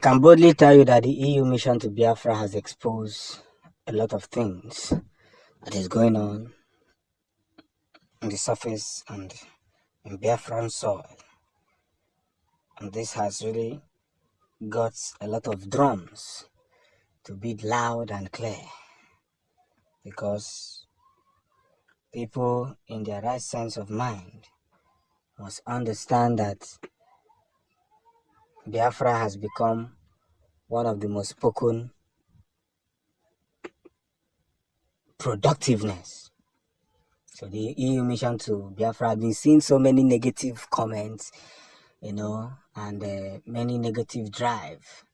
can boldly tell you that the EU mission to Biafra has exposed a lot of things that is going on the surface and in Biafran soil. And this has really got a lot of drums to beat loud and clear, because people in their right sense of mind must understand that Biafra has become one of the most spoken productiveness. So the EU mission to Biafra, I've been seeing so many negative comments, and many negative drive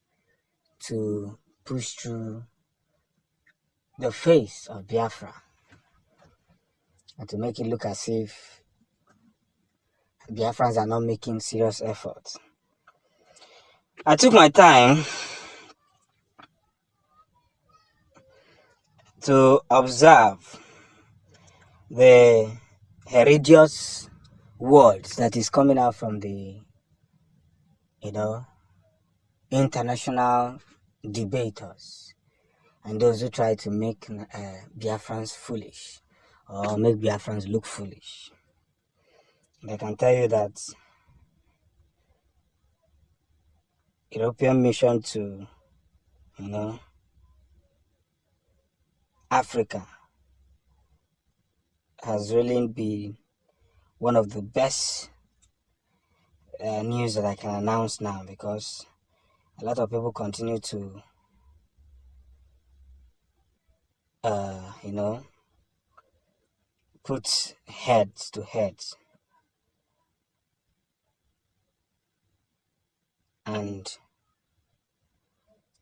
to push through the face of Biafra and to make it look as if Biafrans are not making serious efforts. I took my time to observe the heroious words that is coming out from the international debaters and those who try to make Biafrans foolish or make Biafrans look foolish. And I can tell you that European mission to Africa has really been one of the best news that I can announce now, because a lot of people continue to put heads to heads, and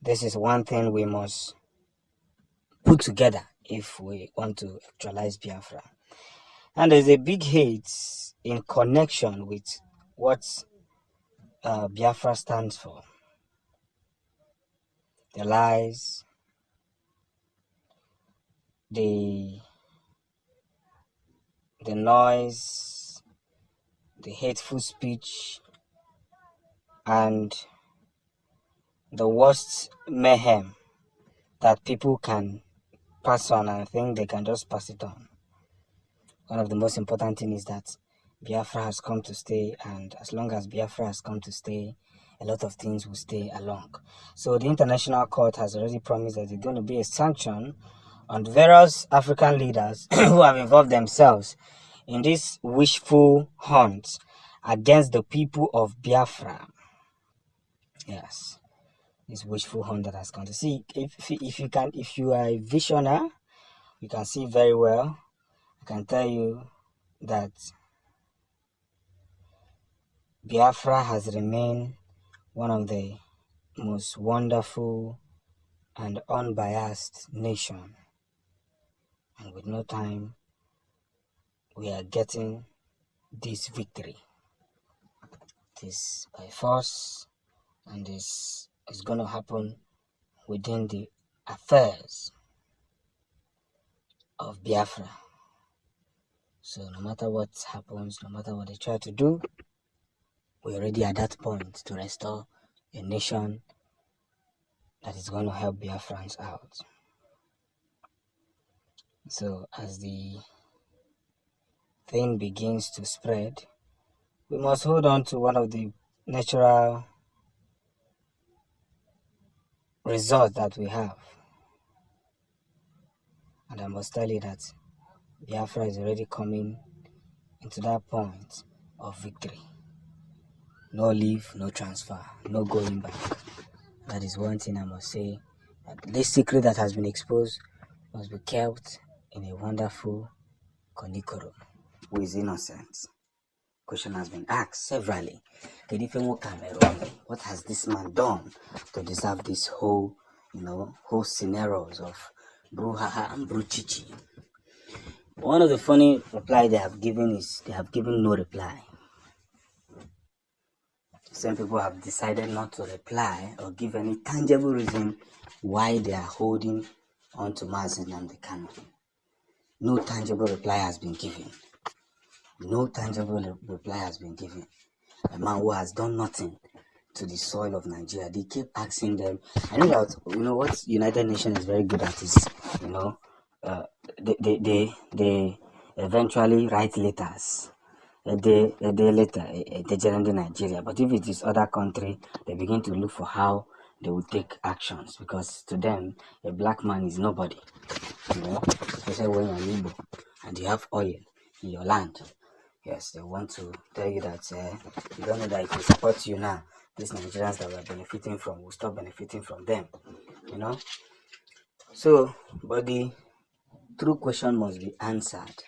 this is one thing we must put together if we want to actualize Biafra. And there's a big hate in connection with what Biafra stands for. The lies, the noise, the hateful speech, and the worst mayhem that people can pass on and think they can just pass it on. One of the most important things is that Biafra has come to stay, and as long as Biafra has come to stay, a lot of things will stay along. So the International Court has already promised that there's going to be a sanction on various African leaders who have involved themselves in this wishful hunt against the people of Biafra. Yes, this wishful hunt that has come to see. If you are a visionary, you can see very well. I can tell you that Biafra has remained one of the most wonderful and unbiased nation, and with no time we are getting this victory. It is by force, and this is going to happen within the affairs of Biafra. So no matter what happens, no matter what they try to do, we're already at that point to restore a nation that is going to help Biafrans out. So as the thing begins to spread, we must hold on to one of the natural results that we have. And I must tell you that Biafra is already coming into that point of victory. No leave, no transfer, no going back. That is one thing I must say. That this secret that has been exposed must be kept in a wonderful cornicorum. Who is innocent? Question has been asked severally. What has this man done to deserve this whole scenarios of brouhaha and bruchichi? One of the funny reply they have given is they have given no reply. Some people have decided not to reply or give any tangible reason why they are holding on to Mazi Nnamdi Kanu. No tangible reply has been given. No tangible reply has been given. A man who has done nothing to the soil of Nigeria, they keep asking them. I know that what United Nations is very good at is uh, they eventually write letters. A day later, they generate Nigeria. But if it is other country, they begin to look for how they will take actions, because to them, a black man is nobody. Especially when you're Igbo and you have oil in your land. Yes, they want to tell you that you don't know that if we support you now, these Nigerians that we're benefiting from will stop benefiting from them. So, but the true question must be answered.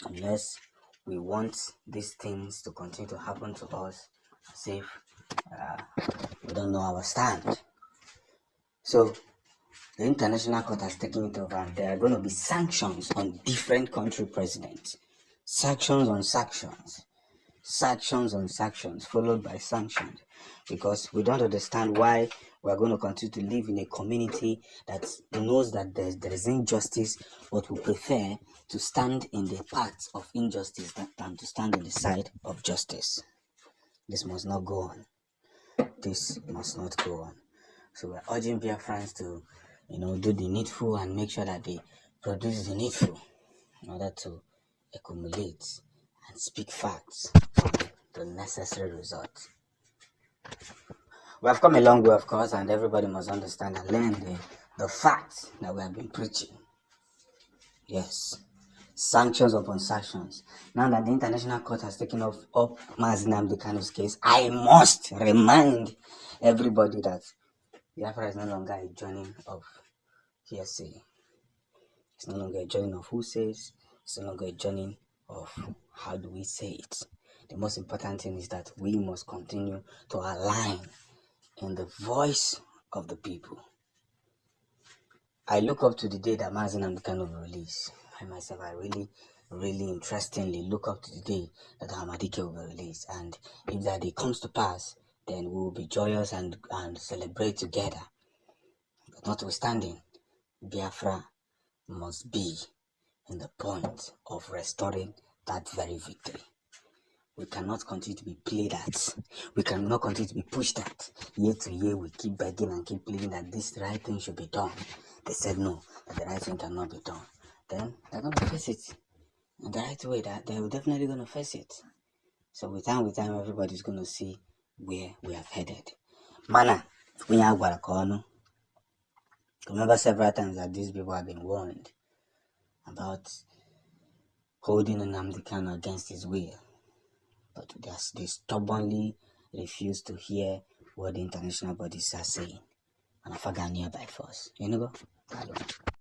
Unless we want these things to continue to happen to us as if we don't know our stand. So, the international court has taken it over, and there are going to be sanctions on different country presidents. Sanctions on sanctions. Sanctions on sanctions, followed by sanctions. Because we don't understand why we're going to continue to live in a community that knows that there is injustice, but we prefer to stand in the path of injustice than to stand on the side of justice. This must not go on. This must not go on. So we're urging Biafrans to, do the needful and make sure that they produce the needful in order to accumulate and speak facts, the necessary result. We have come a long way, of course, and everybody must understand and learn the facts that we have been preaching. Yes. Sanctions upon sanctions. Now that the International Court has taken up Mazi Nnamdi Kanu's case, I must remind everybody that Biafra is no longer a joining of hearsay. It's no longer a joining of who says. It's no longer a joining of how do we say it. The most important thing is that we must continue to align in the voice of the people. I look up to the day that Mazi Nnamdi Kanu will release. I myself, I really, really interestingly look up to the day that Ahmadike will be released. And if that day comes to pass, then we will be joyous and celebrate together. But notwithstanding, Biafra must be in the point of restoring that very victory. We cannot continue to be played at. We cannot continue to be pushed at. Year to year, we keep begging and keep pleading that this right thing should be done. They said no, that the right thing cannot be done. Then they're going to face it in the right way. That they're definitely going to face it. So with time, everybody's going to see where we have headed. Mana, when you have remember several times that these people have been warned about holding Nnamdi Kanu against his will. But they stubbornly refuse to hear what the international bodies are saying. And I forgot by force.